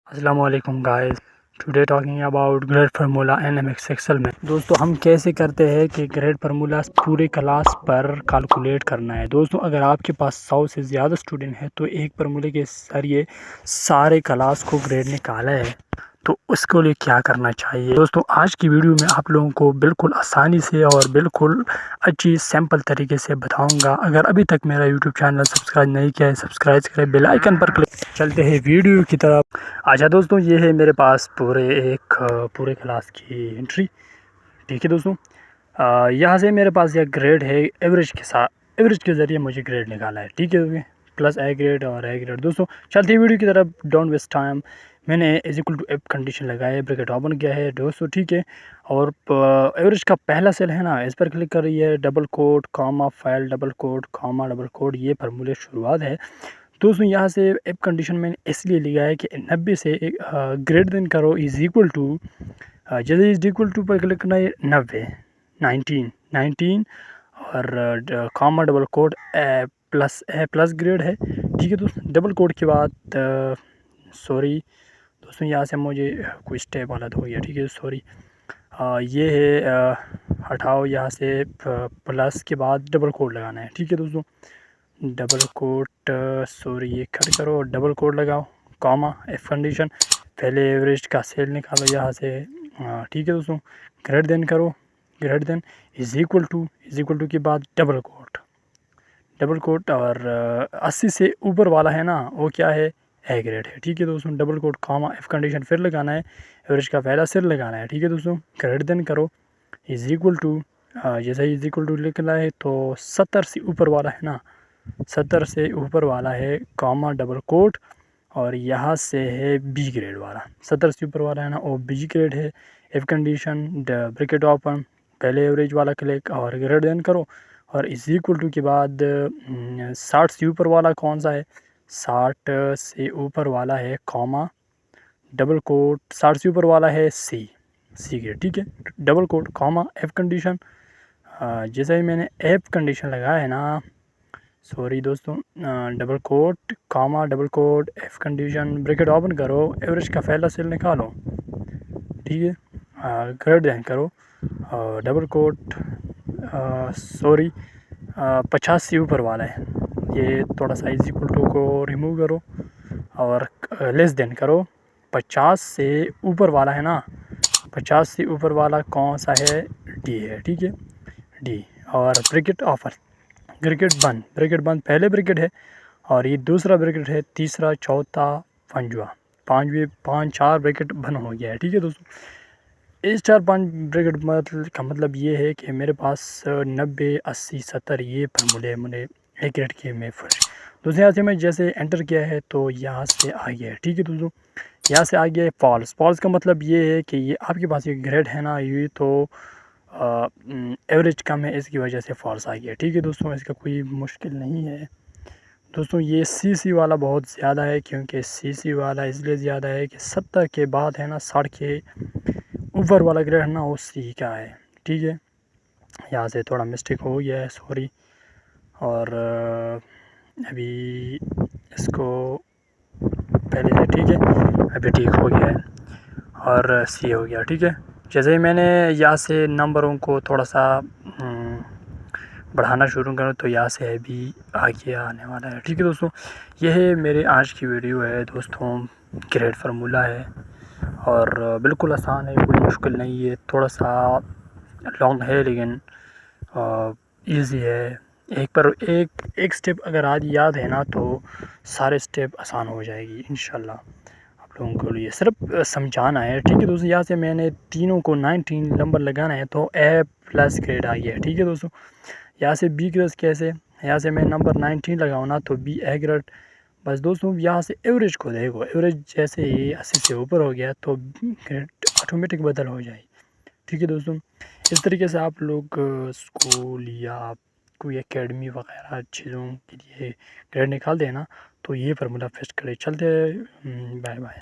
अस्सलाम वालेकुम guys. Today talking about grade formula in M X Excel में। दोस्तों हम कैसे करते हैं कि ग्रेड फार्मूला पूरे क्लास पर कैलकुलेट करना है। दोस्तों अगर आपके पास 100 से ज़्यादा स्टूडेंट है तो एक फार्मूले के जरिए सारे क्लास को ग्रेड निकाला है, तो उसके लिए क्या करना चाहिए। दोस्तों आज की वीडियो में आप लोगों को बिल्कुल आसानी से और बिल्कुल अच्छी सिंपल तरीके से बताऊंगा। अगर अभी तक मेरा यूट्यूब चैनल सब्सक्राइब नहीं किया है, सब्सक्राइब करें, बेल आइकन पर क्लिक। चलते हैं वीडियो की तरफ। अच्छा दोस्तों, ये है मेरे पास पूरे क्लास की एंट्री। ठीक है दोस्तों, यहाँ से मेरे पास यह ग्रेड है। एवरेज के साथ, एवरेज के ज़रिए मुझे ग्रेड निकाला है। ठीक है, प्लस ए ग्रेड और ए ग्रेड। दोस्तों चलते हैं वीडियो की तरफ, डोंट वेस्ट टाइम। मैंने is equal to if condition लगाया है, ब्रैकेट ओपन किया है दोस्तों। ठीक है, और एवरेज का पहला सेल है ना, इस पर क्लिक कर रही है, double quote comma file double quote comma double quote, ये फार्मूले शुरुआत है दोस्तों। यहाँ से एफ कंडीशन मैंने इसलिए लिया है कि 90 से ग्रेड देन करो इज इक्वल टू, जैसे इज इक्वल टू पर क्लिक करना है 90 19 और कॉमा डबल कोड ए प्लस ग्रेड है। ठीक है दोस्तों, डबल कोड के बाद सॉरी दोस्तों, यहाँ से मुझे कोई स्टेप गलत हो गया। ठीक है सॉरी, ये है हटाओ, यहाँ से प्लस के बाद डबल कोड लगाना है। ठीक है दोस्तों, डबल कोट सॉरी ये कट करो, डबल कोड लगाओ, कॉमा एफ कंडीशन, पहले एवरेज का सेल निकालो यहाँ से। ठीक है दोस्तों, ग्रेड देन करो, grade then is equal to के बाद डबल कोट और 80 से ऊपर वाला है ना, वो क्या है, ए ग्रेड है। ठीक है दोस्तों, double quote comma if condition फिर लगाना है, एवरेज का पहला सेल लगाना है। ठीक है दोस्तों, ग्रेड देन करो इज इक्वल टू, जैसे इज इक्वल टू लिखना है तो 70 से ऊपर वाला है ना, 70 से ऊपर वाला है, कॉमा डबल कोट, और यहाँ से है बी ग्रेड वाला। 70 से ऊपर वाला है ना, वो बी ग्रेड है। एफ कंडीशन ब्रैकेट ओपन, पहले एवरेज वाला क्लिक और ग्रेड देन करो, और इज इक्वल टू के बाद 60 से ऊपर वाला कौन सा है, 60 से ऊपर वाला है, कॉमा डबल कोट, 60 से ऊपर वाला है सी ग्रेड। ठीक है, double quote comma if condition, जैसा ही मैंने एफ कंडीशन लगाया है ना, सॉरी दोस्तों, double quote comma double quote if condition, bracket open करो, एवरेज का पहला सेल निकालो। ठीक है, ग्रेड देन करो, डबल कोट सॉरी 50 से ऊपर वाला है, ये थोड़ा सा इज इक्वल टू को रिमूव करो और लेस देन करो। 50 से ऊपर वाला है ना, 50 से ऊपर वाला कौन सा है, डी है। ठीक है, डी, और ब्रैकेट ऑफर, ब्रैकेट बंद पहले ब्रैकेट है, और ये दूसरा ब्रैकेट है, तीसरा चौथा पाँच 4 ब्रैकेट बंद हो गया है। ठीक है दोस्तों, इस 4-5 ब्रैकेट का मतलब ये है कि मेरे पास 90 80 70 ये फार्मूले मैंने एक ग्रेड के में फर्स्ट। दूसरे यहाँ से मैं जैसे एंटर किया है तो यहाँ से आ गया है। ठीक है दोस्तों, यहाँ से आ गया है फॉल्स का मतलब ये है कि ये आपके पास ये ग्रेड है ना, ये तो एवरेज कम है, इसकी वजह से फॉल्स आ गया। ठीक है दोस्तों, इसका कोई मुश्किल नहीं है दोस्तों। ये सी वाला बहुत ज़्यादा है, क्योंकि सी वाला इसलिए ज़्यादा है कि 70 के बाद है ना, 60 के ऊपर वाला ग्रेड है ना, वो सी का है। ठीक है, यहाँ से थोड़ा मिस्टेक हो गया है, सॉरी। और अभी इसको पहले से, ठीक है अभी ठीक हो गया है और सी हो गया। ठीक है, जैसे ही मैंने यहाँ से नंबरों को थोड़ा सा बढ़ाना शुरू करूँ तो यहाँ से अभी आगे आने वाला है। ठीक है दोस्तों, यह है मेरे आज की वीडियो है दोस्तों, ग्रेड फार्मूला है और बिल्कुल आसान है, कोई मुश्किल नहीं है, थोड़ा सा लॉन्ग है लेकिन इजी है। एक स्टेप अगर आज याद है ना तो सारे स्टेप आसान हो जाएगी इंशाल्लाह। आप लोगों को लिए सिर्फ समझाना है। ठीक है दोस्तों, यहाँ से मैंने तीनों को 19 नंबर लगाना है तो ए प्लस ग्रेड आ गया है। ठीक है दोस्तों, यहाँ से बी ग्रेड कैसे, यहाँ से मैं नंबर 19 लगाऊँ ना तो बी ए ग्रेड। बस दोस्तों यहाँ से एवरेज को देखो, एवरेज जैसे ही 80 से ऊपर हो गया तो ग्रेड ऑटोमेटिक बदल हो जाए। ठीक है दोस्तों, इस तरीके से आप लोग स्कूल या कोई एकेडमी वगैरह चीज़ों के लिए ग्रेड निकाल देना तो ये फार्मूला फेस्ट करे। चलते, बाय बाय।